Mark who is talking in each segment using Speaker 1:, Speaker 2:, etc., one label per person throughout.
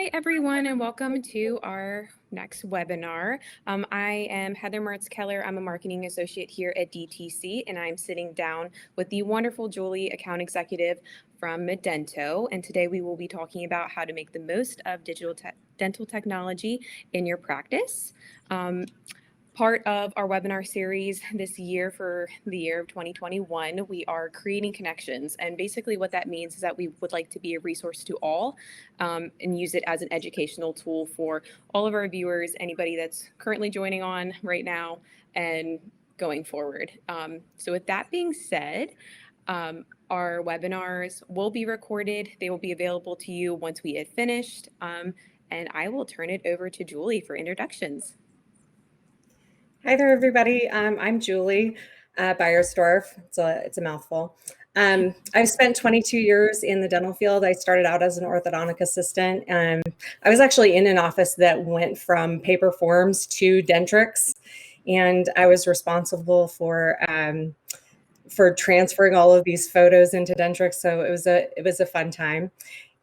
Speaker 1: Hi, everyone, and welcome to our next webinar. I am Heather Mertz-Keller. I'm a marketing associate here at DTC, and I'm sitting down with the wonderful Julie, account executive from Modento. And today we will be talking about how to make the most of digital dental technology in your practice. Part of our webinar series this year for the year of 2021, we are creating connections. And basically what that means is that we would like to be a resource to all and use it as an educational tool for all of our viewers, anybody that's currently joining on right now and going forward. So with that being said, our webinars will be recorded. They will be available to you once we have finished. And I will turn it over to Julie for introductions.
Speaker 2: Hi there, everybody. I'm Julie Beyersdorf. It's a mouthful. I've spent 22 years in the dental field. I started out as an orthodontic assistant. I was actually in an office that went from paper forms to Dentrix, and I was responsible for transferring all of these photos into Dentrix. So it was a fun time.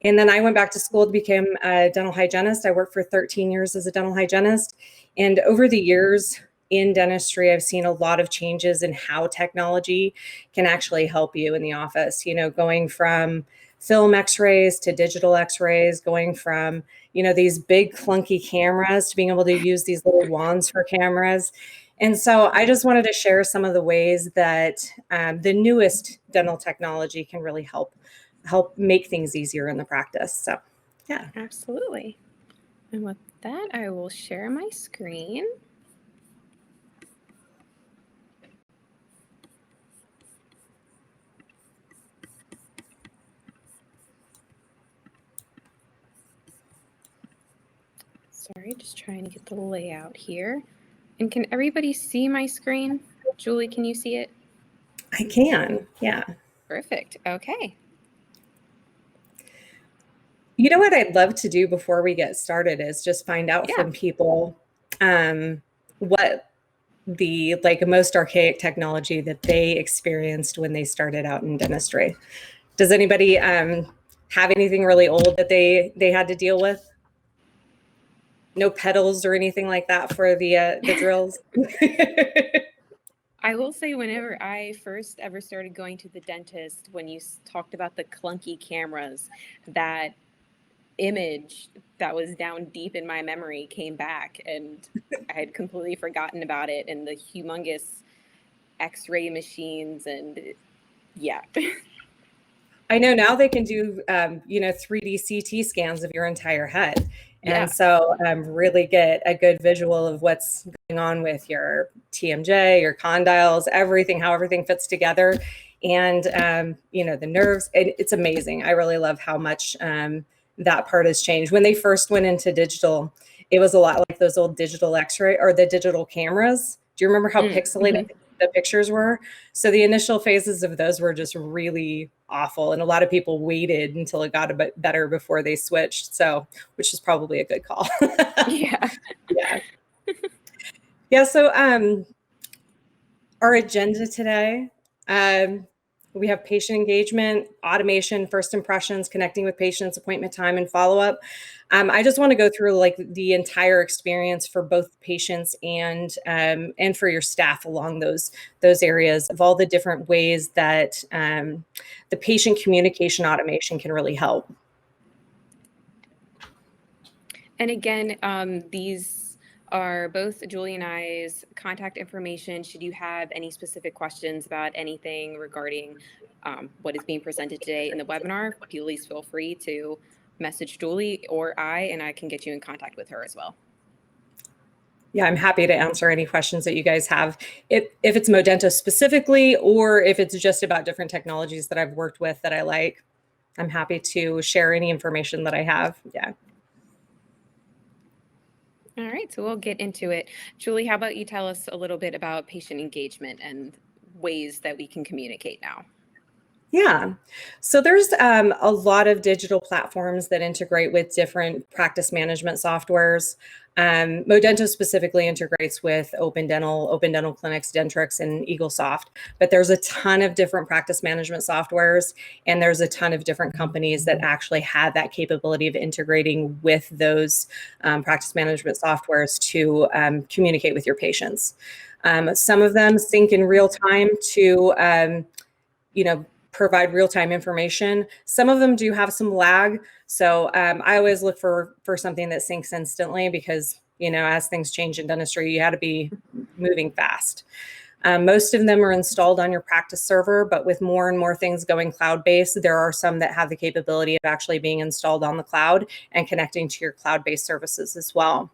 Speaker 2: And then I went back to school to become a dental hygienist. I worked for 13 years as a dental hygienist, and over the years in dentistry, I've seen a lot of changes in how technology can actually help you in the office. You know, going from film x-rays to digital x-rays, going from, these big clunky cameras to being able to use these little wands for cameras. And so I just wanted to share some of the ways that the newest dental technology can really help make things easier in the practice. So, yeah.
Speaker 1: Absolutely. And with that, I will share my screen. Sorry, just trying to get the layout here. And can everybody see my screen? Julie, can you see it?
Speaker 2: I can, yeah.
Speaker 1: Perfect. Okay.
Speaker 2: You know what I'd love to do before we get started is just find out from people what the most archaic technology that they experienced when they started out in dentistry. Does anybody have anything really old that they had to deal with? No pedals or anything like that for the drills?
Speaker 1: I will say whenever I first ever started going to the dentist, when you talked about the clunky cameras, that image that was down deep in my memory came back, and I had completely forgotten about it, and the humongous x-ray machines, and yeah.
Speaker 2: I know now they can do 3D CT scans of your entire head.
Speaker 1: Yeah.
Speaker 2: And so really get a good visual of what's going on with your TMJ, your condyles, everything, how everything fits together. And, the nerves, it's amazing. I really love how much that part has changed. When they first went into digital, it was a lot like those old digital x-ray or the digital cameras. Do you remember how pixelated the pictures were? So the initial phases of those were just really awful. And a lot of people waited until it got a bit better before they switched. So, which is probably a good call.
Speaker 1: Yeah.
Speaker 2: Yeah. Yeah. So our agenda today, we have patient engagement, automation, first impressions, connecting with patients, appointment time, and follow-up. I just want to go through the entire experience for both patients and for your staff along those areas of all the different ways that the patient communication automation can really help.
Speaker 1: And again, these are both Julie and I's contact information. Should you have any specific questions about anything regarding what is being presented today in the webinar, please feel free to message Julie or and I can get you in contact with her as well.
Speaker 2: Yeah, I'm happy to answer any questions that you guys have. If it's Modento specifically, or if it's just about different technologies that I've worked with that I like, I'm happy to share any information that I have. Yeah.
Speaker 1: All right, so we'll get into it. Julie, how about you tell us a little bit about patient engagement and ways that we can communicate now?
Speaker 2: Yeah. So there's a lot of digital platforms that integrate with different practice management softwares. Modento specifically integrates with Open Dental Clinics, Dentrix, and EagleSoft. But there's a ton of different practice management softwares, and there's a ton of different companies that actually have that capability of integrating with those practice management softwares to communicate with your patients. Some of them sync in real time to, provide real-time information. Some of them do have some lag. So I always look for something that syncs instantly because, as things change in dentistry, you had to be moving fast. Most of them are installed on your practice server, but with more and more things going cloud-based, there are some that have the capability of actually being installed on the cloud and connecting to your cloud-based services as well.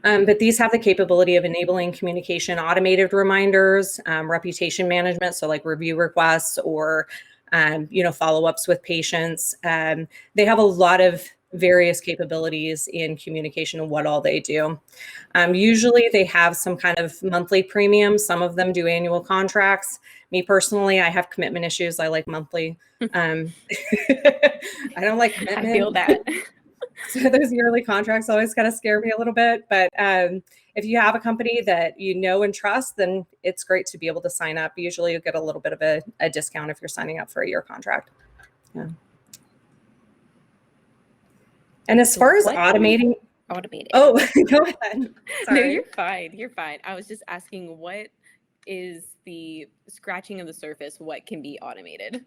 Speaker 2: But these have the capability of enabling communication, automated reminders, reputation management, so like review requests or, follow-ups with patients. They have a lot of various capabilities in communication and what all they do. Usually they have some kind of monthly premium. Some of them do annual contracts. Me personally, I have commitment issues. I like monthly. I don't like commitment.
Speaker 1: I feel that.
Speaker 2: So those yearly contracts always kind of scare me a little bit. But if you have a company that you know and trust, then it's great to be able to sign up. Usually you'll get a little bit of a discount if you're signing up for a year contract. Yeah. And as far as automating. Oh, go ahead. Sorry.
Speaker 1: No, you're fine. You're fine. I was just asking, what is the scratching of the surface? What can be automated?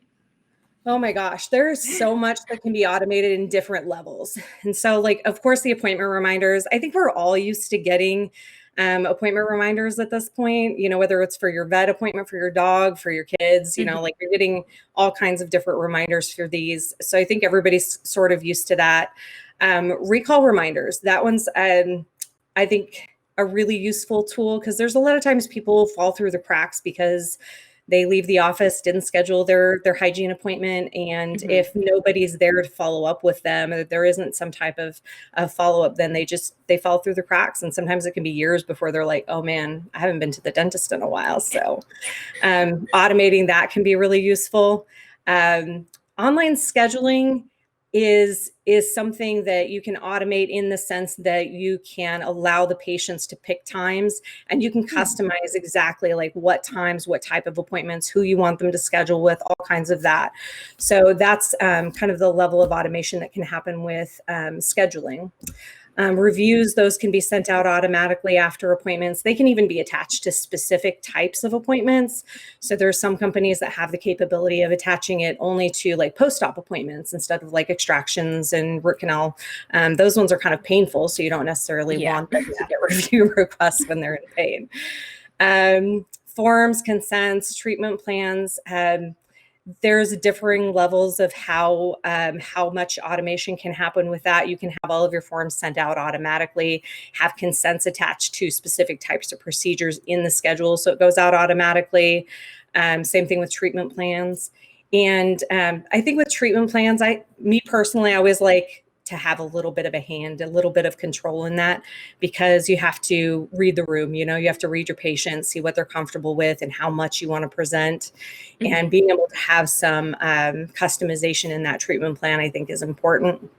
Speaker 2: Oh my gosh, there's so much that can be automated in different levels. And so, like, of course, the appointment reminders, I think we're all used to getting appointment reminders at this point, whether it's for your vet appointment, for your dog, for your kids, like you're getting all kinds of different reminders for these. So I think everybody's sort of used to that. Recall reminders, that one's, I think, a really useful tool because there's a lot of times people fall through the cracks because they leave the office, didn't schedule their hygiene appointment. And if nobody's there to follow up with them, or there isn't some type of follow-up, then they fall through the cracks. And sometimes it can be years before they're like, oh man, I haven't been to the dentist in a while. So automating that can be really useful. Online scheduling is something that you can automate in the sense that you can allow the patients to pick times and you can customize exactly like what times, what type of appointments, who you want them to schedule with, all kinds of that. So that's kind of the level of automation that can happen with scheduling. Reviews, those can be sent out automatically after appointments. They can even be attached to specific types of appointments. So there's some companies that have the capability of attaching it only to like post-op appointments instead of like extractions and root canal. Those ones are kind of painful, so you don't necessarily want them to get review requests when they're in pain. Forms, consents, treatment plans. There's differing levels of how much automation can happen with that. You can have all of your forms sent out automatically, have consents attached to specific types of procedures in the schedule, so it goes out automatically. Same thing with treatment plans. And I think with treatment plans, me personally, I always like to have a little bit of a hand, a little bit of control in that, because you have to read the room, you have to read your patient, see what they're comfortable with and how much you want to present. And being able to have some customization in that treatment plan, I think is important.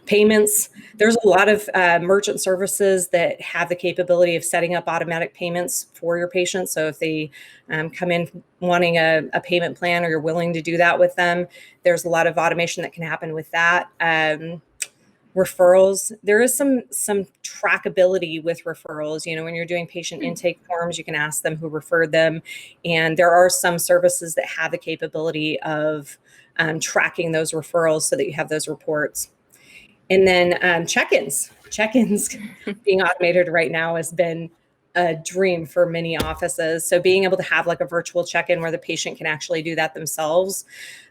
Speaker 2: Payments, there's a lot of merchant services that have the capability of setting up automatic payments for your patients. So if they come in wanting a payment plan or you're willing to do that with them, there's a lot of automation that can happen with that. Referrals, there is some trackability with referrals. When you're doing patient intake forms, you can ask them who referred them. And there are some services that have the capability of tracking those referrals so that you have those reports. And then check-ins being automated right now has been a dream for many offices. So being able to have like a virtual check-in where the patient can actually do that themselves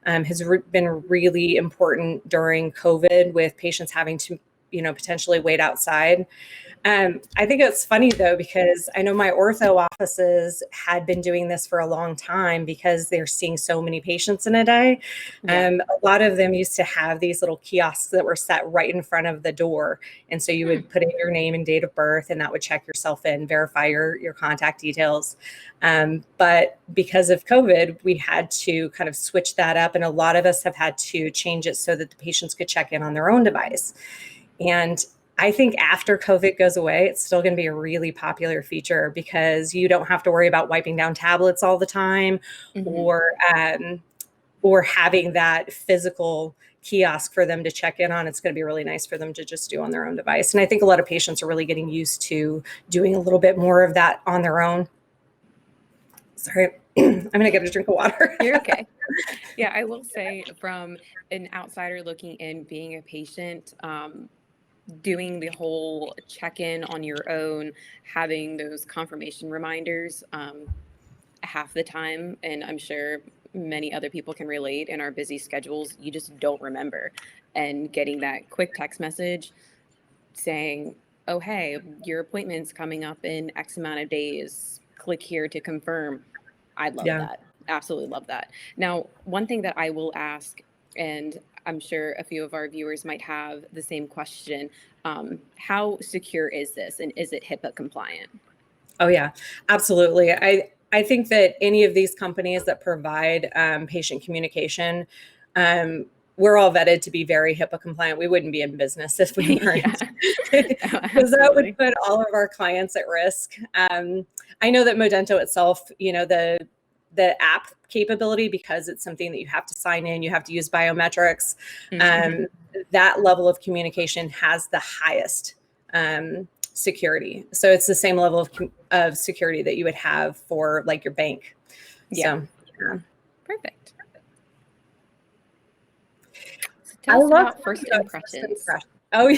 Speaker 2: has been really important during COVID with patients having to, potentially wait outside. I think it's funny though, because I know my ortho offices had been doing this for a long time because they're seeing so many patients in a day.
Speaker 1: Yeah.
Speaker 2: A lot of them used to have these little kiosks that were set right in front of the door. And so you would put in your name and date of birth, and that would check yourself in, verify your contact details. But because of COVID, we had to kind of switch that up. And a lot of us have had to change it so that the patients could check in on their own device. And I think after COVID goes away, it's still going to be a really popular feature because you don't have to worry about wiping down tablets all the time, or having that physical kiosk for them to check in on. It's going to be really nice for them to just do on their own device. And I think a lot of patients are really getting used to doing a little bit more of that on their own. Sorry, I'm going to get a drink of water.
Speaker 1: You're okay. Yeah, I will say from an outsider looking in, being a patient, doing the whole check-in on your own, having those confirmation reminders half the time, and I'm sure many other people can relate in our busy schedules, you just don't remember. And getting that quick text message saying, oh, hey, your appointment's coming up in X amount of days. Click here to confirm. I love that. Absolutely love that. Now, one thing that I will ask, and I'm sure a few of our viewers might have the same question, how secure is this, and is it HIPAA compliant?
Speaker 2: Oh yeah, absolutely. I think that any of these companies that provide patient communication, we're all vetted to be very HIPAA compliant. We wouldn't be in business if we weren't, because that would put all of our clients at risk. I know that Modento itself, the app capability, because it's something that you have to sign in, you have to use biometrics. That level of communication has the highest security. So it's the same level of security that you would have for like your bank.
Speaker 1: Yeah.
Speaker 2: So, yeah.
Speaker 1: Perfect. So tell us about first impressions.
Speaker 2: Oh,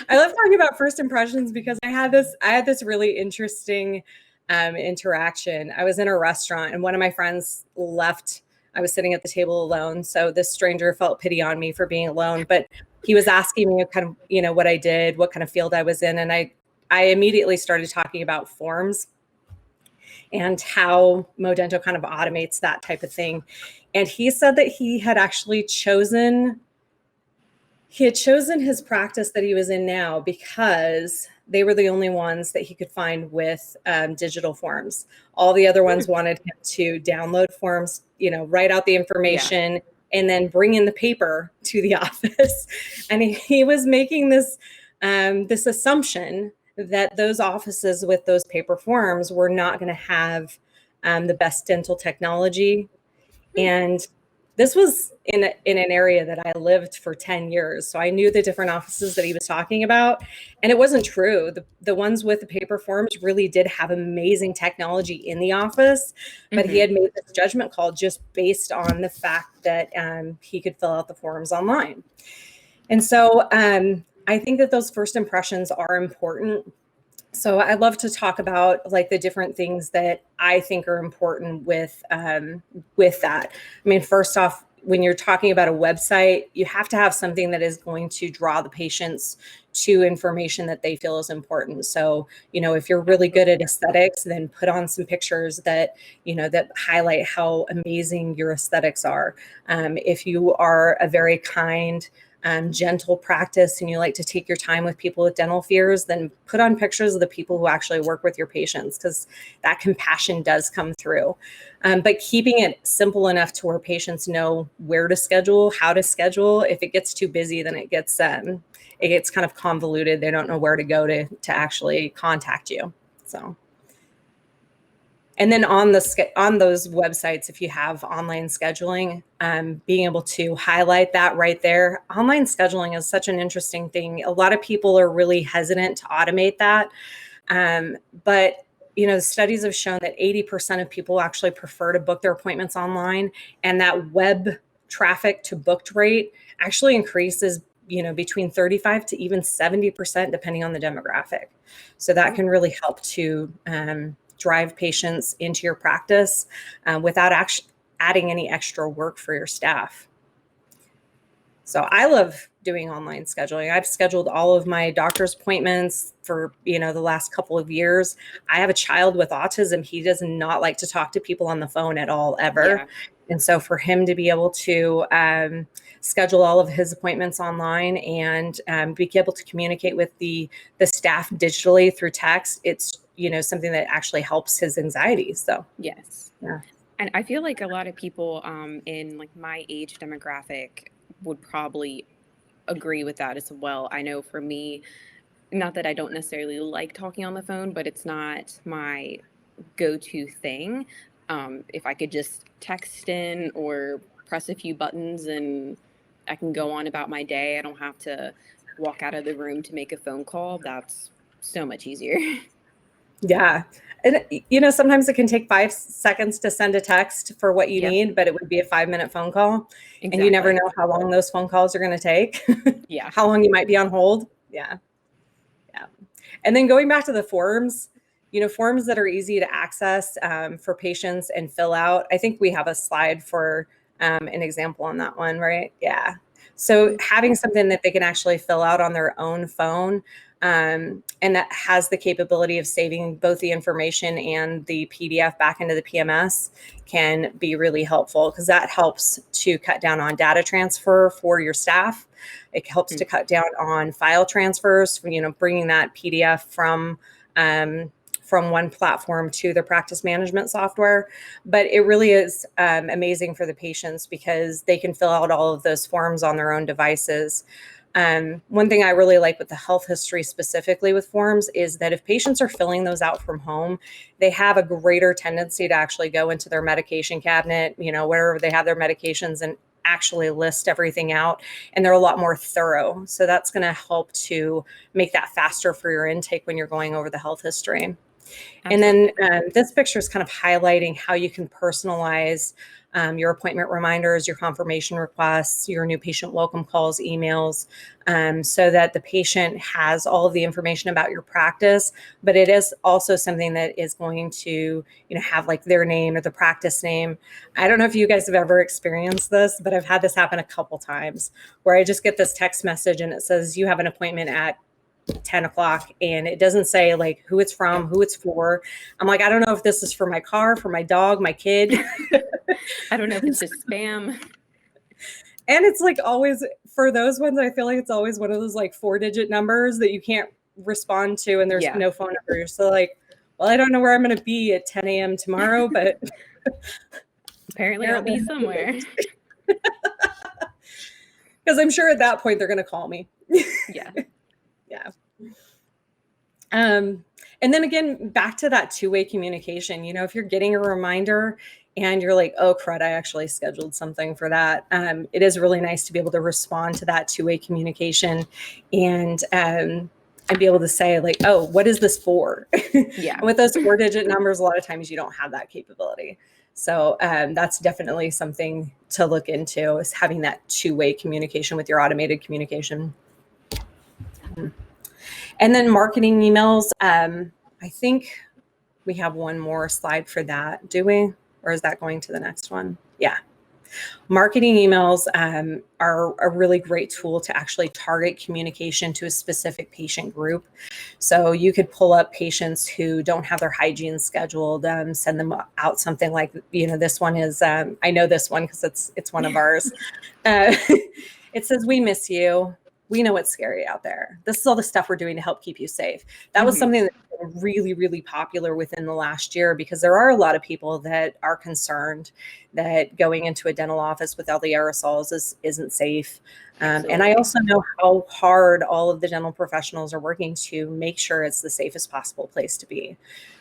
Speaker 2: I love talking about first impressions because I had this really interesting interaction. I was in a restaurant and one of my friends left. I was sitting at the table alone. So this stranger felt pity on me for being alone, but he was asking me kind of, what I did, what kind of field I was in. And I immediately started talking about forms and how Modento kind of automates that type of thing. And he said that he had actually chosen his practice that he was in now because they were the only ones that he could find with digital forms. All the other ones wanted him to download forms, write out the information, and then bring in the paper to the office. And he was making this assumption that those offices with those paper forms were not going to have the best dental technology. And this was in an area that I lived for 10 years. So I knew the different offices that he was talking about. And it wasn't true. The ones with the paper forms really did have amazing technology in the office, but he had made this judgment call just based on the fact that he could fill out the forms online. And so I think that those first impressions are important. So I love to talk about like the different things that I think are important with that. I mean, first off, when you're talking about a website, you have to have something that is going to draw the patients to information that they feel is important. So, if you're really good at aesthetics, then put on some pictures that, that highlight how amazing your aesthetics are. If you are a very kind, gentle practice and you like to take your time with people with dental fears, then put on pictures of the people who actually work with your patients, because that compassion does come through. But keeping it simple enough to where patients know where to schedule, how to schedule. If it gets too busy, then it gets kind of convoluted. They don't know where to go to actually contact you. So. And then on those websites, if you have online scheduling, being able to highlight that right there. Online scheduling is such an interesting thing. A lot of people are really hesitant to automate that. But the studies have shown that 80% of people actually prefer to book their appointments online, and that web traffic to booked rate actually increases between 35 to even 70%, depending on the demographic. So that can really help to drive patients into your practice without actually adding any extra work for your staff. So I love doing online scheduling. I've scheduled all of my doctor's appointments for, the last couple of years. I have a child with autism. He does not like to talk to people on the phone at all, ever.
Speaker 1: Yeah.
Speaker 2: And so for him to be able to schedule all of his appointments online and be able to communicate with the staff digitally through text, it's, something that actually helps his anxiety. So,
Speaker 1: Yes.
Speaker 2: yeah.
Speaker 1: And I feel like a lot of people in like my age demographic would probably agree with that as well. I know for me, not that I don't necessarily like talking on the phone, but it's not my go-to thing. If I could just text in or press a few buttons and I can go on about my day, I don't have to walk out of the room to make a phone call. That's so much easier.
Speaker 2: Yeah. And, sometimes it can take 5 seconds to send a text for what you
Speaker 1: Yep,
Speaker 2: need, but it would be a 5-minute phone call. And you never
Speaker 1: exactly.
Speaker 2: know how long those phone calls are going to take,
Speaker 1: Yeah.
Speaker 2: how long you might be on hold. Yeah. Yeah. And then going back to the forms, forms that are easy to access for patients and fill out. I think we have a slide for an example on that one, right? Yeah. So having something that they can actually fill out on their own phone, and that has the capability of saving both the information and the PDF back into the PMS can be really helpful, because that helps to cut down on data transfer for your staff. It helps to cut down on file transfers, bringing that PDF from one platform to the practice management software. But it really is amazing for the patients, because they can fill out all of those forms on their own devices. One thing I really like with the health history, specifically with forms, is that if patients are filling those out from home, they have a greater tendency to actually go into their medication cabinet, wherever they have their medications, and actually list everything out, and they're a lot more thorough. So that's going to help to make that faster for your intake when you're going over the health history. And then this picture is kind of highlighting how you can personalize your appointment reminders, your confirmation requests, your new patient welcome calls, emails, so that the patient has all of the information about your practice. But it is also something that is going to, have like their name or the practice name. I don't know if you guys have ever experienced this, but I've had this happen a couple times, where I just get this text message and it says, you have an appointment at 10 o'clock, and it doesn't say like who it's from, who it's for. I'm like, I don't know if this is for my car, for my dog, my kid.
Speaker 1: I don't know if it's just spam.
Speaker 2: And it's like, always for those ones, I feel like it's always one of those like 4-digit numbers that you can't respond to, and there's no phone number. So like, well, I don't know where I'm going to be at 10 a.m. tomorrow, but
Speaker 1: Apparently I'll be somewhere.
Speaker 2: Because I'm sure at that point they're going to call me.
Speaker 1: Yeah.
Speaker 2: Yeah. And then again, back to that two-way communication, if you're getting a reminder and you're like, oh crud, I actually scheduled something for that. It is really nice to be able to respond to that two-way communication and be able to say like, oh, what is this for?
Speaker 1: Yeah.
Speaker 2: And with those 4-digit numbers, a lot of times you don't have that capability. So that's definitely something to look into, is having that two-way communication with your automated communication. And then marketing emails. I think we have one more slide for that. Do we? Or is that going to the next one? Yeah. Marketing emails are a really great tool to actually target communication to a specific patient group. So you could pull up patients who don't have their hygiene scheduled, send them out something like, this one is, I know this one because it's one of ours. It says, we miss you. We know it's scary out there. This is all the stuff we're doing to help keep you safe. That was something that's been really, really popular within the last year, because there are a lot of people that are concerned that going into a dental office with all the aerosols isn't safe. And I also know how hard all of the dental professionals are working to make sure it's the safest possible place to be.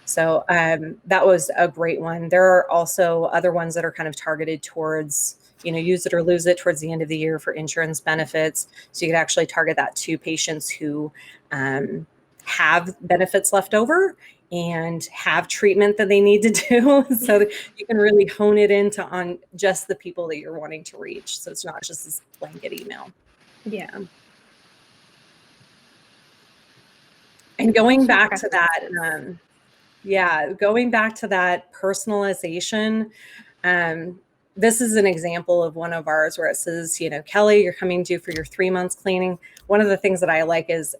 Speaker 2: So that was a great one. There are also other ones that are kind of targeted towards, use it or lose it towards the end of the year for insurance benefits. So you could actually target that to patients who have benefits left over and have treatment that they need to do. So that you can really hone it into on just the people that you're wanting to reach. So it's not just this blanket email.
Speaker 1: Yeah.
Speaker 2: And going back to that, going back to that personalization, this is an example of one of ours where it says, Kelly, you're coming due for your 3 months cleaning. One of the things that I like is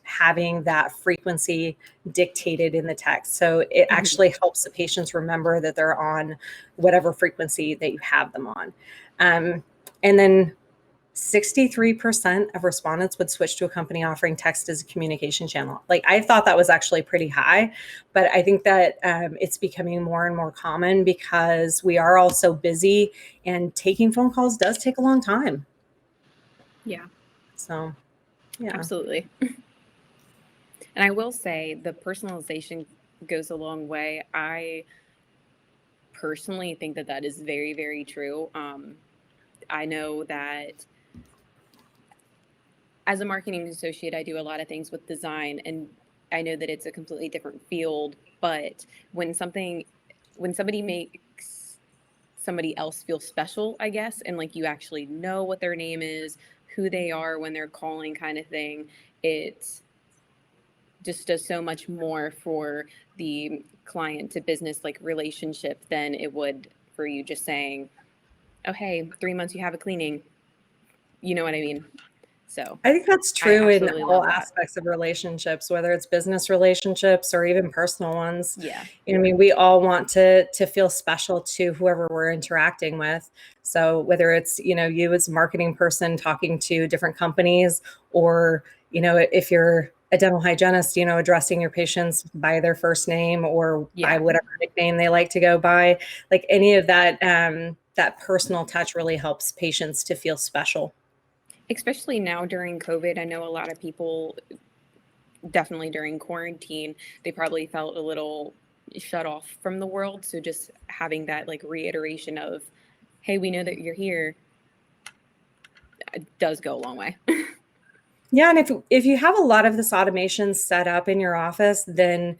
Speaker 2: having that frequency dictated in the text. So it actually helps the patients remember that they're on whatever frequency that you have them on. And then 63% of respondents would switch to a company offering text as a communication channel. Like, I thought that was actually pretty high, but I think that it's becoming more and more common because we are all so busy, and taking phone calls does take a long time.
Speaker 1: Yeah.
Speaker 2: So, yeah.
Speaker 1: Absolutely. And I will say the personalization goes a long way. I personally think that that is very, very true. I know that as a marketing associate, I do a lot of things with design, and I know that it's a completely different field, but when somebody makes somebody else feel special, I guess, and like you actually know what their name is, who they are when they're calling, kind of thing, it just does so much more for the client to business like relationship than it would for you just saying, oh, hey, 3 months you have a cleaning. You know what I mean? So
Speaker 2: I think that's
Speaker 1: I
Speaker 2: true in
Speaker 1: absolutely
Speaker 2: all
Speaker 1: love that.
Speaker 2: aspects of relationships, whether it's business relationships or even personal ones.
Speaker 1: Yeah.
Speaker 2: I mean, we all want to feel special to whoever we're interacting with. So whether it's, you as a marketing person talking to different companies, or, if you're a dental hygienist, addressing your patients by their first name or by
Speaker 1: Yeah.
Speaker 2: whatever nickname they like to go by, like any of that, that personal touch really helps patients to feel special.
Speaker 1: Especially now during COVID, I know a lot of people, definitely during quarantine, they probably felt a little shut off from the world. So just having that like reiteration of, hey, we know that you're here, does go a long way.
Speaker 2: Yeah, and if you have a lot of this automation set up in your office, then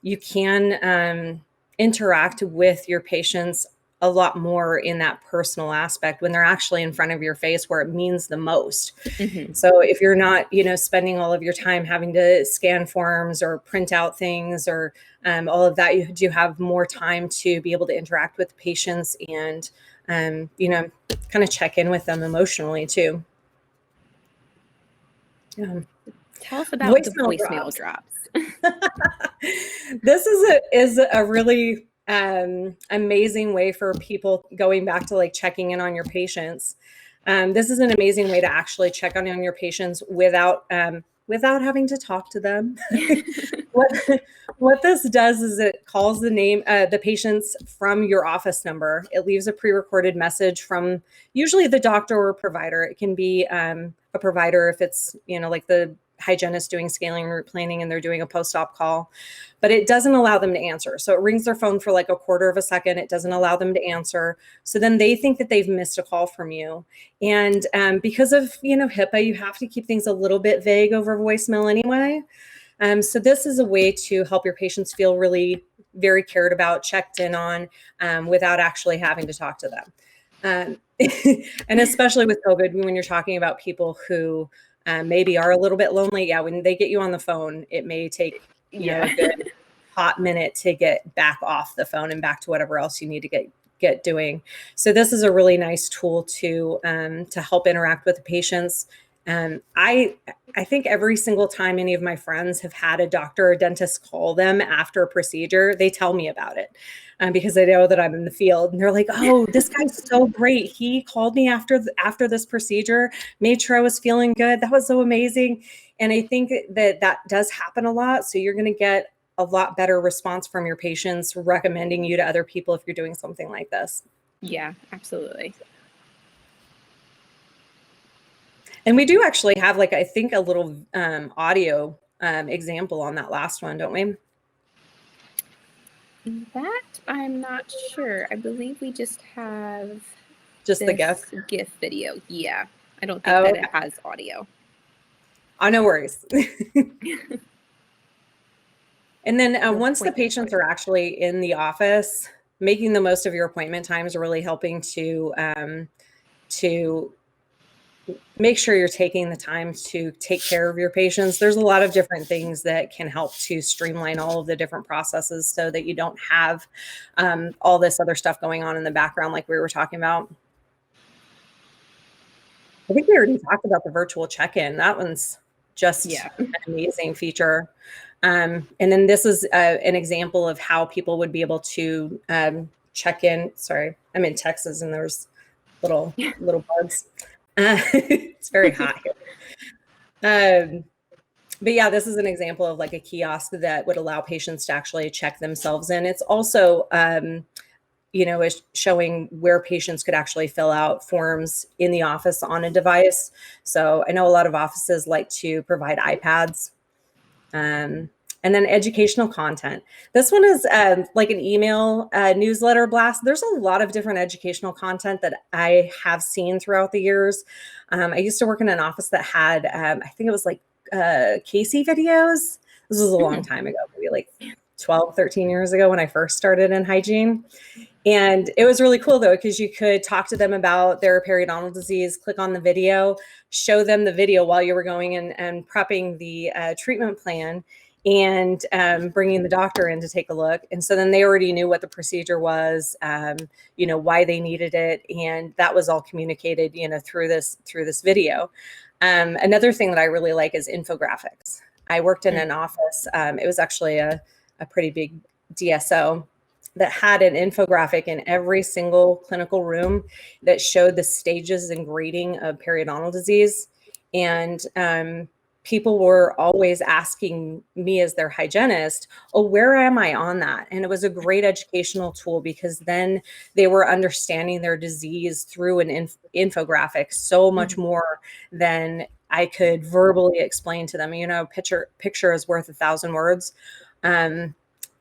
Speaker 2: you can interact with your patients a lot more in that personal aspect when they're actually in front of your face, where it means the most.
Speaker 1: Mm-hmm.
Speaker 2: So if you're not, spending all of your time having to scan forms or print out things or all of that, you do have more time to be able to interact with patients and, kind of check in with them emotionally too. Yeah.
Speaker 1: Tell us about the
Speaker 2: Voicemail
Speaker 1: voicemail
Speaker 2: drops.
Speaker 1: drops.
Speaker 2: This is a really amazing way for people, going back to like checking in on your patients. This is an amazing way to actually check on your patients without having to talk to them. What this does is it calls the patients from your office number. It leaves a pre-recorded message from usually the doctor or provider. It can be a provider if it's, like the hygienist doing scaling and root planning and they're doing a post-op call, but it doesn't allow them to answer. So it rings their phone for like a quarter of a second. It doesn't allow them to answer. So then they think that they've missed a call from you. And because of, HIPAA, you have to keep things a little bit vague over voicemail anyway. So this is a way to help your patients feel really very cared about, checked in on, without actually having to talk to them. And especially with COVID, when you're talking about people who maybe are a little bit lonely. Yeah, when they get you on the phone, it may take a good hot minute to get back off the phone and back to whatever else you need to get doing. So this is a really nice tool to help interact with the patients. I think every single time any of my friends have had a doctor or dentist call them after a procedure, they tell me about it because they know that I'm in the field, and they're like, "Oh, this guy's so great. He called me after this procedure, made sure I was feeling good. That was so amazing." And I think that does happen a lot. So you're going to get a lot better response from your patients recommending you to other people if you're doing something like this.
Speaker 1: Yeah, absolutely.
Speaker 2: And we do actually have, like, I think a little audio example on that last one, don't we?
Speaker 1: That I'm not sure. I believe we just have
Speaker 2: Just the
Speaker 1: this
Speaker 2: GIF.
Speaker 1: GIF video. Yeah. I don't think
Speaker 2: Oh,
Speaker 1: that
Speaker 2: okay.
Speaker 1: it has audio.
Speaker 2: Oh, no worries. And then
Speaker 1: Your
Speaker 2: once the
Speaker 1: appointment
Speaker 2: patients
Speaker 1: time.
Speaker 2: are actually in the office, making the most of your appointment times are really helping to make sure you're taking the time to take care of your patients. There's a lot of different things that can help to streamline all of the different processes so that you don't have all this other stuff going on in the background like we were talking about. I think we already talked about the virtual check-in. That one's just an amazing feature. And then this is an example of how people would be able to check in. Sorry, I'm in Texas and there's little bugs. It's very hot here. But yeah, this is an example of like a kiosk that would allow patients to actually check themselves in. It's also is showing where patients could actually fill out forms in the office on a device. So I know a lot of offices like to provide iPads. And then educational content. This one is like an email newsletter blast. There's a lot of different educational content that I have seen throughout the years. I used to work in an office that had, I think it was like Casey videos. This was a long time ago, maybe like 12, 13 years ago when I first started in hygiene. And it was really cool though, because you could talk to them about their periodontal disease, click on the video, show them the video while you were going in and prepping the treatment plan and bringing the doctor in to take a look. And so then they already knew what the procedure was, why they needed it. And that was all communicated, through this video. Another thing that I really like is infographics. I worked in an office. It was actually a pretty big DSO that had an infographic in every single clinical room that showed the stages and grading of periodontal disease. And people were always asking me as their hygienist, oh, where am I on that? And it was a great educational tool because then they were understanding their disease through an infographic so much more than I could verbally explain to them. Picture is worth 1,000 words.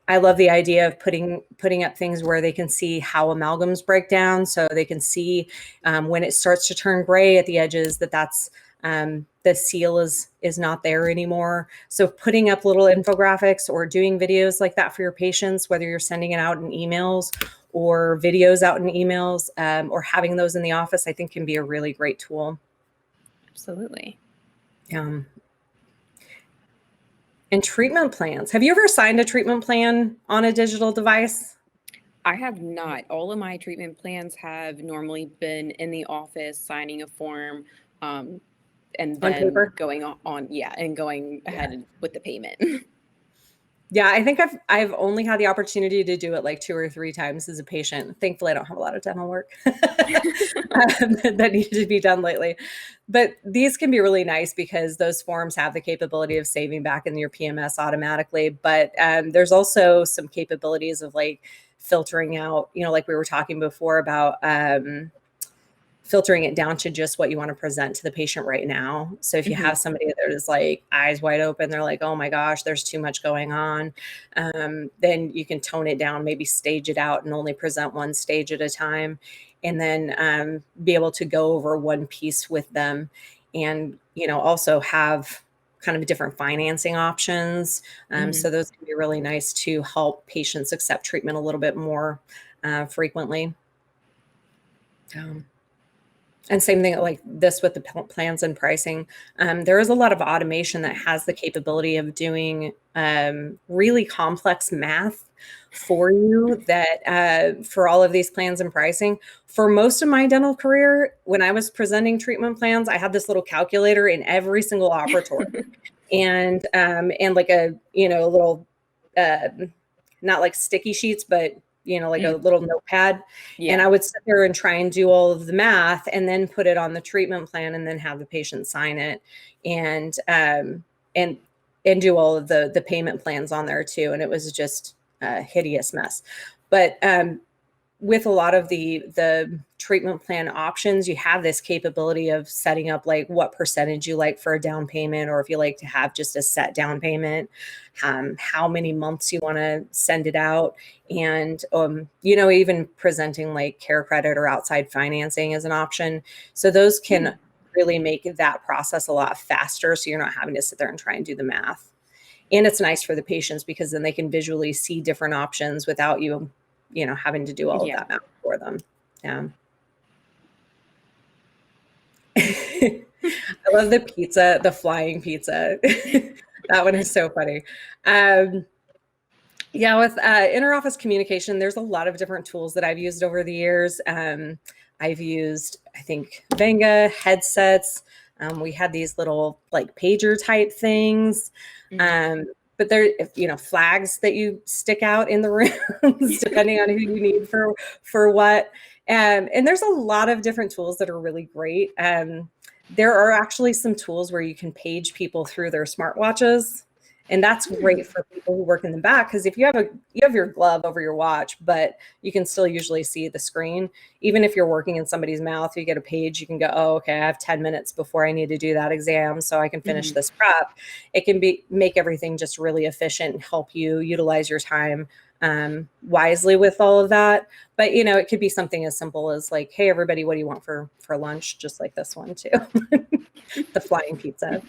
Speaker 2: I love the idea of putting up things where they can see how amalgams break down, so they can see when it starts to turn gray at the edges that's the seal is not there anymore. So putting up little infographics or doing videos like that for your patients, whether you're sending it out in emails or videos out in emails or having those in the office, I think can be a really great tool.
Speaker 1: Absolutely.
Speaker 2: And treatment plans. Have you ever signed a treatment plan on a digital device?
Speaker 1: I have not. All of my treatment plans have normally been in the office, signing a form, and then going on, and going ahead with the payment.
Speaker 2: Yeah, I think I've only had the opportunity to do it like 2 or 3 times as a patient. Thankfully, I don't have a lot of dental work that needed to be done lately. But these can be really nice because those forms have the capability of saving back in your PMS automatically. But there's also some capabilities of like filtering out, like we were talking before about filtering it down to just what you want to present to the patient right now. So if you have somebody that is like eyes wide open, they're like, oh my gosh, there's too much going on. Then you can tone it down, maybe stage it out and only present one stage at a time. And then be able to go over one piece with them and, also have kind of different financing options. So those can be really nice to help patients accept treatment a little bit more frequently. And same thing like this with the plans and pricing. There is a lot of automation that has the capability of doing really complex math for you that for all of these plans and pricing. For most of my dental career, when I was presenting treatment plans, I had this little calculator in every single operatory and like a little not like sticky sheets, but like a little notepad. And I would sit there and try and do all of the math and then put it on the treatment plan and then have the patient sign it and do all of the payment plans on there too. And it was just a hideous mess. But with a lot of the treatment plan options, you have this capability of setting up like what percentage you like for a down payment, or if you like to have just a set down payment, how many months you want to send it out. And, even presenting like care credit or outside financing as an option. So those can really make that process a lot faster. So you're not having to sit there and try and do the math. And it's nice for the patients because then they can visually see different options without you having to do all of that math for them. Yeah. love the pizza, the flying pizza. That one is so funny. Yeah, with interoffice communication, there's a lot of different tools that I've used over the years. I've used, I think, Venga, headsets. We had these little like pager type things. But there, flags that you stick out in the rooms, depending on who you need for what. And there's a lot of different tools that are really great. There are actually some tools where you can page people through their smartwatches. And that's great for people who work in the back, because if you have your glove over your watch, but you can still usually see the screen. Even if you're working in somebody's mouth, you get a page, you can go, oh, okay, I have 10 minutes before I need to do that exam, so I can finish this prep. It can make everything just really efficient and help you utilize your time wisely with all of that. But it could be something as simple as like, hey, everybody, what do you want for lunch? Just like this one too. The flying pizza.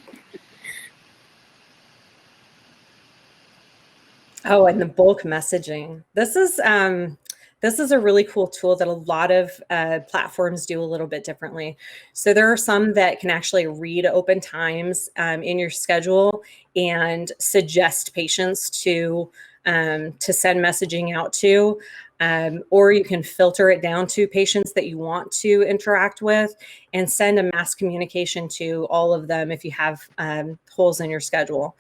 Speaker 2: Oh, and the bulk messaging. This is a really cool tool that a lot of platforms do a little bit differently. So there are some that can actually read open times in your schedule and suggest patients to send messaging out to, or you can filter it down to patients that you want to interact with and send a mass communication to all of them if you have holes in your schedule.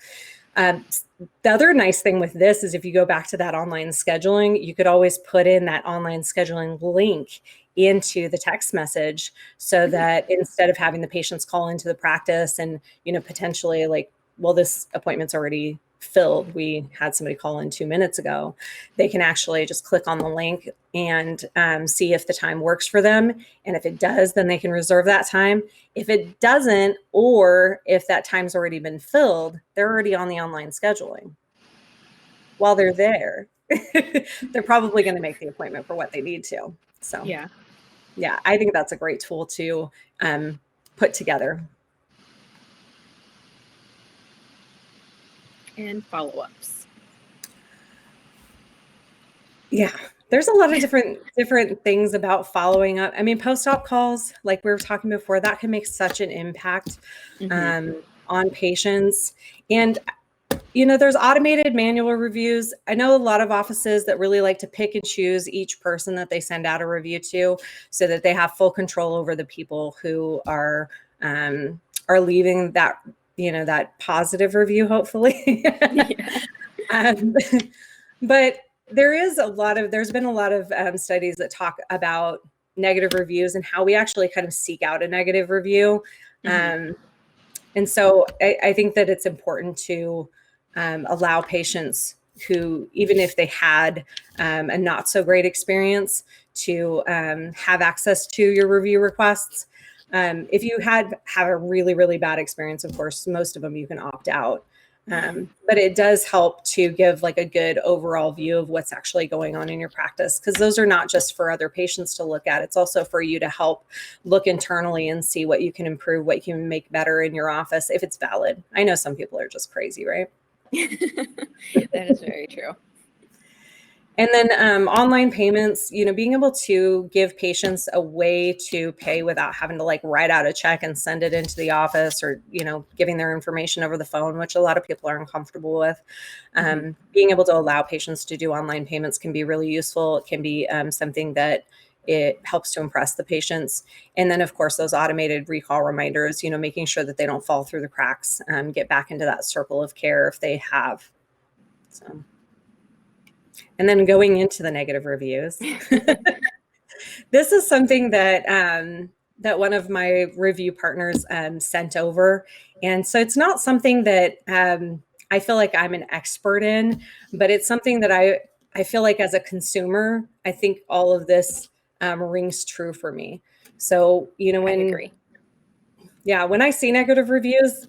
Speaker 2: The other nice thing with this is if you go back to that online scheduling, you could always put in that online scheduling link into the text message, so that instead of having the patients call into the practice and, potentially like, well, this appointment's already filled, we had somebody call in 2 minutes ago, they can actually just click on the link and see if the time works for them. And if it does, then they can reserve that time. If it doesn't, or if that time's already been filled, they're already on the online scheduling. While they're there, they're probably going to make the appointment for what they need to. So yeah, I think that's a great tool to put together.
Speaker 1: And follow-ups.
Speaker 2: Yeah, there's a lot of different things about following up. I mean, post-op calls, like we were talking before, that can make such an impact on patients. And there's automated manual reviews. I know a lot of offices that really like to pick and choose each person that they send out a review to, so that they have full control over the people who are leaving that that positive review, hopefully. But there's been a lot of studies that talk about negative reviews and how we actually kind of seek out a negative review. And so I think that it's important to allow patients who, even if they had a not so great experience, to have access to your review requests. If you have a really, really bad experience, of course, most of them you can opt out. But it does help to give like a good overall view of what's actually going on in your practice, because those are not just for other patients to look at. It's also for you to help look internally and see what you can improve, what you can make better in your office, if it's valid. I know some people are just crazy, right?
Speaker 1: That is very true.
Speaker 2: And then online payments, being able to give patients a way to pay without having to like write out a check and send it into the office, or, giving their information over the phone, which a lot of people are uncomfortable with. Being able to allow patients to do online payments can be really useful. It can be something that it helps to impress the patients. And then, of course, those automated recall reminders, making sure that they don't fall through the cracks, get back into that circle of care if they have. So. And then going into the negative reviews. This is something that that one of my review partners sent over. And so it's not something that I feel like I'm an expert in, but it's something that I feel like as a consumer, I think all of this rings true for me. So, I agree. Yeah, when I see negative reviews,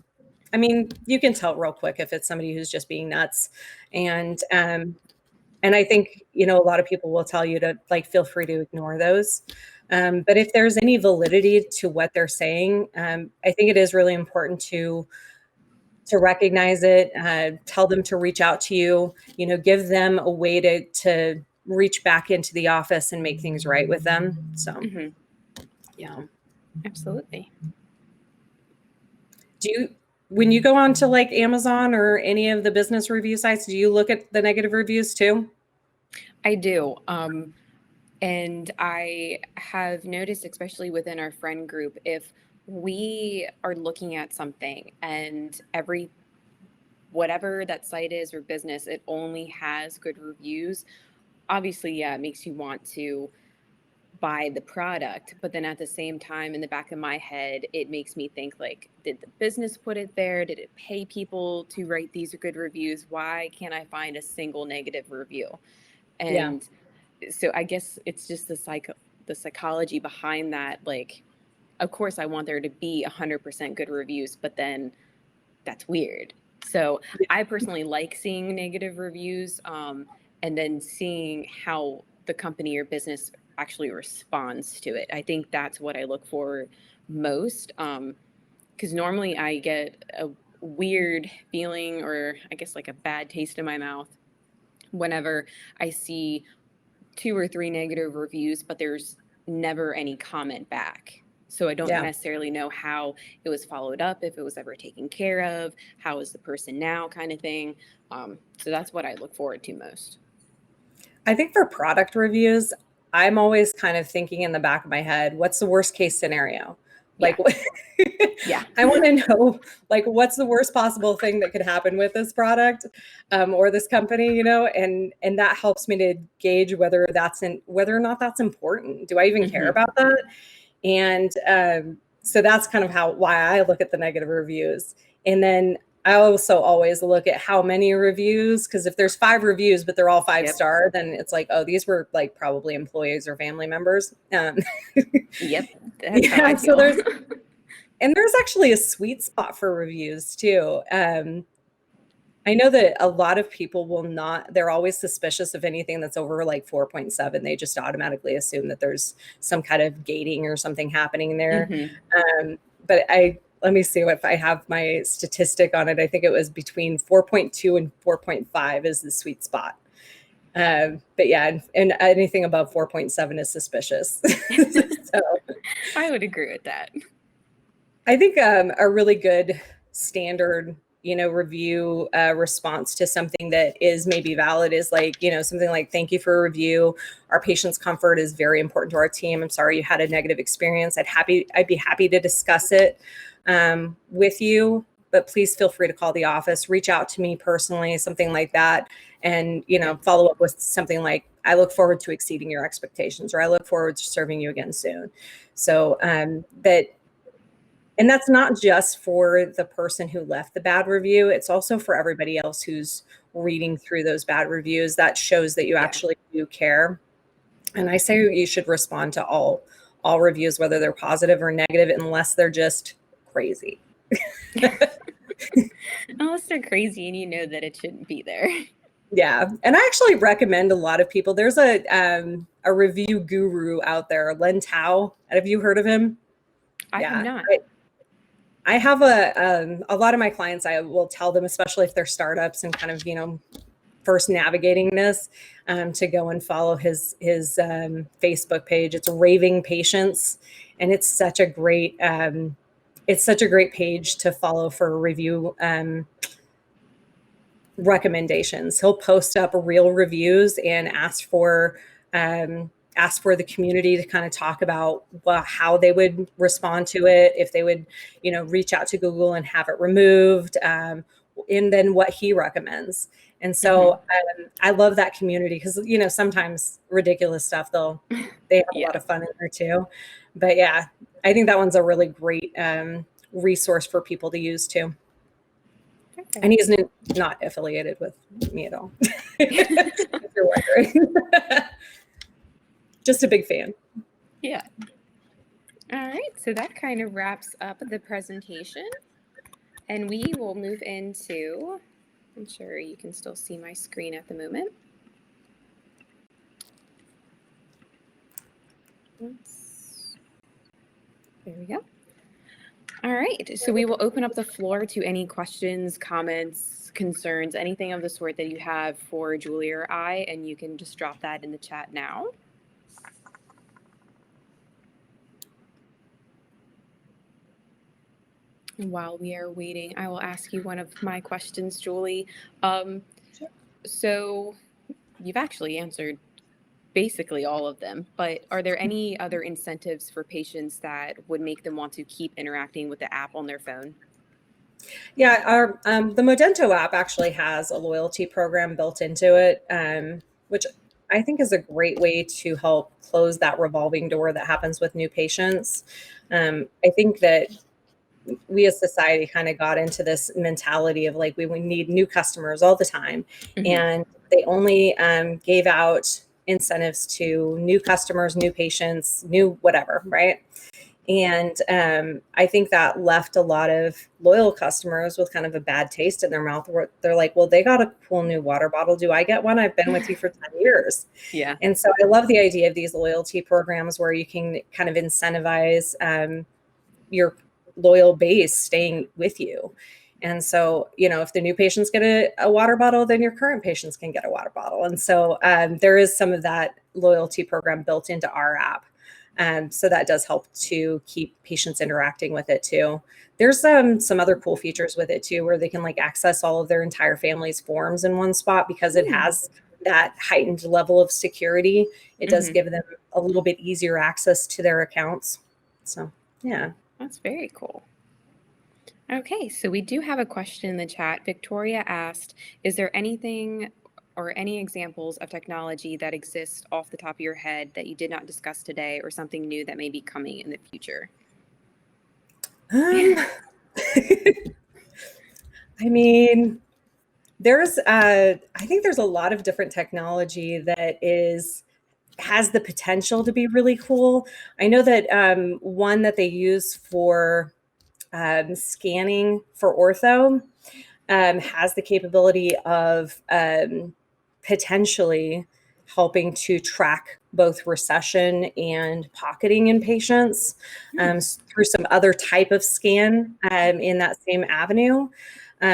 Speaker 2: I mean, you can tell real quick if it's somebody who's just being nuts. And I think, a lot of people will tell you to like, feel free to ignore those. But if there's any validity to what they're saying, I think it is really important to recognize it, tell them to reach out to you, give them a way to reach back into the office and make things right with them. So,
Speaker 1: yeah, absolutely.
Speaker 2: When you go on to like Amazon or any of the business review sites, do you look at the negative reviews too?
Speaker 1: I do. And I have noticed, especially within our friend group, if we are looking at something and whatever that site is or business, it only has good reviews, obviously, yeah, it makes you want to buy the product. But then at the same time, in the back of my head, it makes me think like, did the business put it there? Did it pay people to write these good reviews? Why can't I find a single negative review?
Speaker 2: Yeah.
Speaker 1: And so I guess it's just the psychology behind that. Like, of course, I want there to be 100% good reviews, but then that's weird. So I personally like seeing negative reviews, and then seeing how the company or business actually responds to it. I think that's what I look for most, because normally I get a weird feeling, or I guess like a bad taste in my mouth whenever I see 2 or 3 negative reviews, but there's never any comment back. So I don't
Speaker 2: Yeah.
Speaker 1: necessarily know how it was followed up, if it was ever taken care of, how is the person now, kind of thing. So that's what I look forward to most.
Speaker 2: I think for product reviews, I'm always kind of thinking in the back of my head, what's the worst case scenario?
Speaker 1: Yeah.
Speaker 2: Like,
Speaker 1: Yeah.
Speaker 2: I want to know, like, what's the worst possible thing that could happen with this product, or this company, and that helps me to gauge whether whether or not that's important. Do I even care
Speaker 1: Hmm.
Speaker 2: about that? And so that's kind of why I look at the negative reviews. And then I also always look at how many reviews, because if there's 5 reviews, but they're all 5
Speaker 1: Yep.
Speaker 2: star, then it's like, oh, these were like probably employees or family members.
Speaker 1: Yep. That's how I
Speaker 2: Yeah, so
Speaker 1: feel.
Speaker 2: there's actually a sweet spot for reviews too. I know that a lot of people they're always suspicious of anything that's over like 4.7. They just automatically assume that there's some kind of gating or something happening there.
Speaker 1: Hmm.
Speaker 2: But let me see if I have my statistic on it. I think it was between 4.2 and 4.5 is the sweet spot. But yeah, and anything above 4.7 is suspicious. So
Speaker 1: I would agree with that.
Speaker 2: I think a really good standard, review response to something that is maybe valid is like, something like, thank you for a review. Our patient's comfort is very important to our team. I'm sorry you had a negative experience. I'd be happy to discuss it with you, but please feel free to call the office, reach out to me personally, something like that. And,
Speaker 1: Yep.
Speaker 2: follow up with something like, I look forward to exceeding your expectations, or I look forward to serving you again soon. So and that's not just for the person who left the bad review. It's also for everybody else who's reading through those bad reviews. That shows that you
Speaker 1: Yeah.
Speaker 2: actually do care. And I say you should respond to all reviews, whether they're positive or negative, unless they're just crazy.
Speaker 1: Unless they're crazy and you know that it shouldn't be there.
Speaker 2: Yeah. And I actually recommend a lot of people. There's a review guru out there, Len Tao. Have you heard of him?
Speaker 1: I have
Speaker 2: Yeah.
Speaker 1: not.
Speaker 2: I have a lot of my clients, I will tell them, especially if they're startups and kind of, first navigating this, to go and follow his Facebook page. It's Raving Patients, and it's such a great page to follow for review recommendations. He'll post up real reviews and ask for the community to kind of talk about how they would respond to it, if they would, reach out to Google and have it removed, and then what he recommends. And so
Speaker 1: Hmm.
Speaker 2: I love that community because, sometimes ridiculous stuff, they have a
Speaker 1: Yeah.
Speaker 2: lot of fun in there too. But yeah, I think that one's a really great resource for people to use too. And
Speaker 1: Perfect.
Speaker 2: he's not affiliated with me at all. If you're wondering. Just a big fan.
Speaker 1: Yeah. All right. So that kind of wraps up the presentation. And we will move into, I'm sure you can still see my screen at the moment. There we go. All right. So we will open up the floor to any questions, comments, concerns, anything of the sort that you have for Julie or I, and you can just drop that in the chat now. While we are waiting, I will ask you one of my questions, Julie. So you've actually answered basically all of them, but are there any other incentives for patients that would make them want to keep interacting with the app on their phone?
Speaker 2: Yeah, the Modento app actually has a loyalty program built into it, which I think is a great way to help close that revolving door that happens with new patients. I think that we as society kind of got into this mentality of like we need new customers all the time,
Speaker 1: Mm-hmm.
Speaker 2: and they only gave out incentives to new customers, new patients, new whatever, right? And I think that left a lot of loyal customers with kind of a bad taste in their mouth where they're like, well, they got a cool new water bottle. Do I get one? I've been with you for 10 years.
Speaker 1: Yeah.
Speaker 2: And so I love the idea of these loyalty programs where you can kind of incentivize your loyal base staying with you. And so, if the new patients get a water bottle, then your current patients can get a water bottle. And so there is some of that loyalty program built into our app. So that does help to keep patients interacting with it too. There's some other cool features with it too, where they can like access all of their entire family's forms in one spot because it has that heightened level of security. It does
Speaker 1: Mm-hmm.
Speaker 2: give them a little bit easier access to their accounts. So, yeah.
Speaker 1: That's very cool. Okay, so we do have a question in the chat. Victoria asked, is there anything or any examples of technology that exists off the top of your head that you did not discuss today or something new that may be coming in the future?
Speaker 2: I mean, I think there's a lot of different technology that has the potential to be really cool. I know that one that they use for scanning for ortho has the capability of potentially helping to track both recession and pocketing in patients through some other type of scan in that same avenue.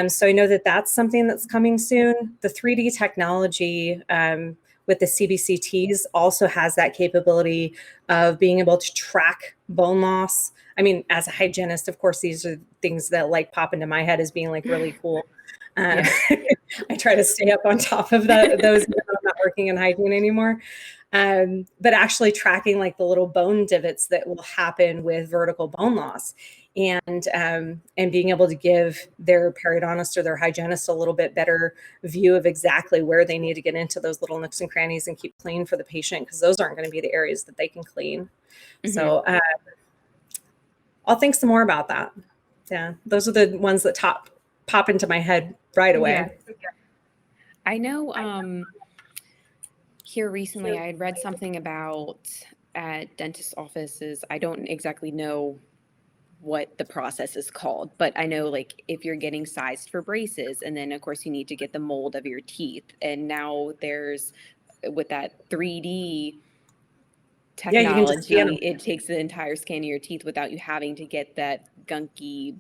Speaker 2: So I know that that's something that's coming soon. The 3D technology with the CBCTs also has that capability of being able to track bone loss. I mean, as a hygienist, of course, these are things that like pop into my head as being like really cool.
Speaker 1: Yeah.
Speaker 2: I try to stay up on top of those. I'm not working in hygiene anymore. But actually tracking like the little bone divots that will happen with vertical bone loss, and being able to give their periodontist or their hygienist a little bit better view of exactly where they need to get into those little nooks and crannies and keep clean for the patient, because those aren't going to be the areas that they can clean.
Speaker 1: Mm-hmm.
Speaker 2: So I'll think some more about that. Yeah, those are the ones that pop into my head right away.
Speaker 1: Yeah. I know here recently I had read something about at dentist offices. I don't exactly know what the process is called, but I know like if you're getting sized for braces, and then of course you need to get the mold of your teeth, and now there's with that 3D
Speaker 2: Yeah, you can just scan
Speaker 1: technology,
Speaker 2: them.
Speaker 1: it takes the entire scan of your teeth without you having to get that gunky,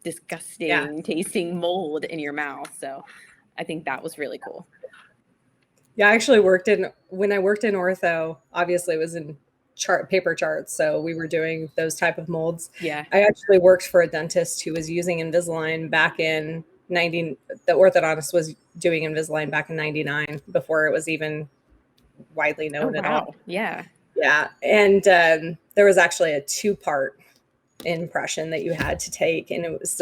Speaker 2: Yeah.
Speaker 1: disgusting tasting mold in your mouth. So I think that was really cool.
Speaker 2: Yeah, I actually when I worked in ortho, obviously it was in paper charts. So we were doing those type of molds.
Speaker 1: Yeah.
Speaker 2: I actually worked for a dentist who was using Invisalign back in the orthodontist was doing Invisalign back in 99 before it was even widely known at all.
Speaker 1: Yeah.
Speaker 2: Yeah. And there was actually a 2-part impression that you had to take. And it was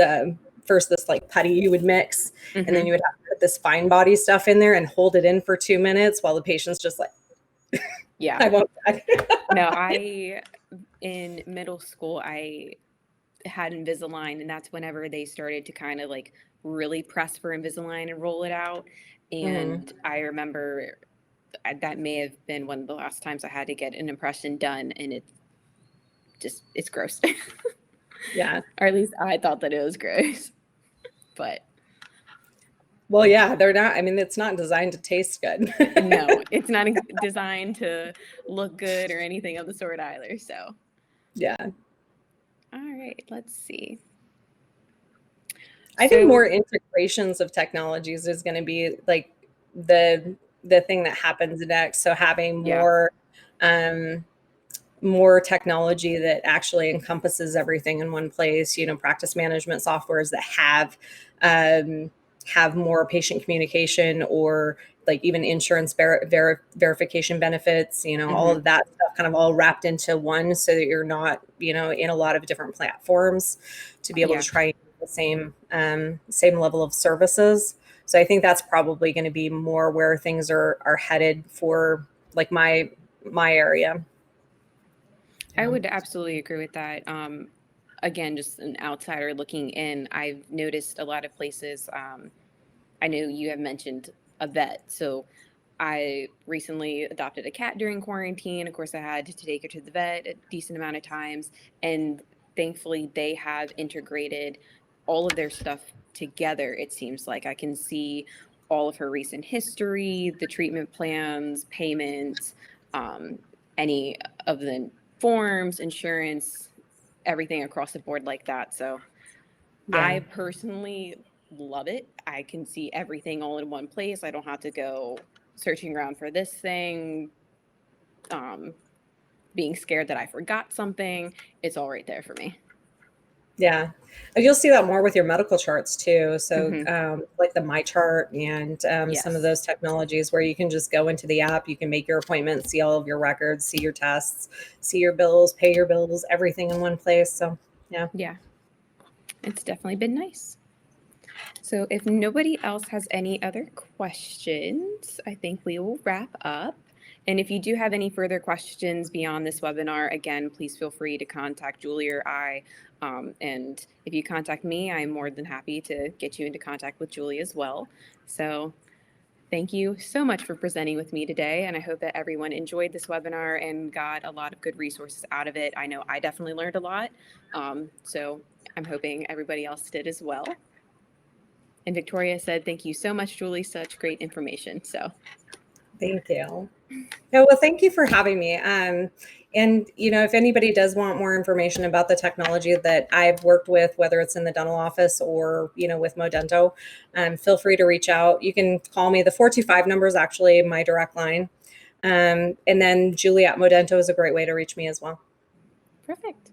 Speaker 2: first this like putty you would mix, and then you would have to put this fine body stuff in there and hold it in for 2 minutes while the patient's just like,
Speaker 1: Yeah.
Speaker 2: I won't.
Speaker 1: No, in middle school, I had Invisalign, and that's whenever they started to kind of like really press for Invisalign and roll it out. And I remember that may have been one of the last times I had to get an impression done, and it's gross.
Speaker 2: Yeah.
Speaker 1: Or at least I thought that it was gross. But
Speaker 2: Well, yeah, they're not. I mean, it's not designed to taste good.
Speaker 1: no, it's not designed to look good or anything of the sort either. So,
Speaker 2: Yeah.
Speaker 1: all right, let's see.
Speaker 2: I think more integrations of technologies is going to be like the thing that happens next. So having more more technology that actually encompasses everything in one place, practice management softwares that have more patient communication, or like even insurance verification benefits, all of that stuff kind of all wrapped into one, so that you're not, in a lot of different platforms to be able to try the same level of services. So I think that's probably going to be more where things are headed for like my area.
Speaker 1: I would absolutely agree with that. Again, just an outsider looking in, I've noticed a lot of places. I know you have mentioned a vet. So I recently adopted a cat during quarantine. Of course, I had to take her to the vet a decent amount of times. And thankfully, they have integrated all of their stuff together. It seems like I can see all of her recent history, the treatment plans, payments, any of the forms, insurance, everything across the board like that. So I personally love it. I can see everything all in one place. I don't have to go searching around for this thing, being scared that I forgot something. It's all right there for me.
Speaker 2: Yeah. And you'll see that more with your medical charts too. So like the My Chart and some of those technologies where you can just go into the app, you can make your appointment, see all of your records, see your tests, see your bills, pay your bills, everything in one place. So yeah.
Speaker 1: Yeah. It's definitely been nice. So if nobody else has any other questions, I think we will wrap up. And if you do have any further questions beyond this webinar, again, please feel free to contact Julie or I. And if you contact me, I'm more than happy to get you into contact with Julie as well. So thank you so much for presenting with me today. And I hope that everyone enjoyed this webinar and got a lot of good resources out of it. I know I definitely learned a lot. So I'm hoping everybody else did as well. And Victoria said, thank you so much, Julie. Such great information. So
Speaker 2: thank you. Yeah, well, thank you for having me. And, if anybody does want more information about the technology that I've worked with, whether it's in the dental office or, with Modento, feel free to reach out. You can call me. The 425 number is actually my direct line. And then Julie at Modento is a great way to reach me as well.
Speaker 1: Perfect.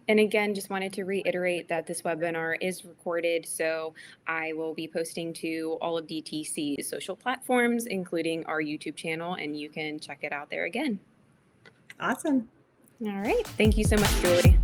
Speaker 1: And again, just wanted to reiterate that this webinar is recorded, so I will be posting to all of DTC's social platforms, including our YouTube channel, and you can check it out there again.
Speaker 2: Awesome.
Speaker 1: All right. Thank you so much, Julie.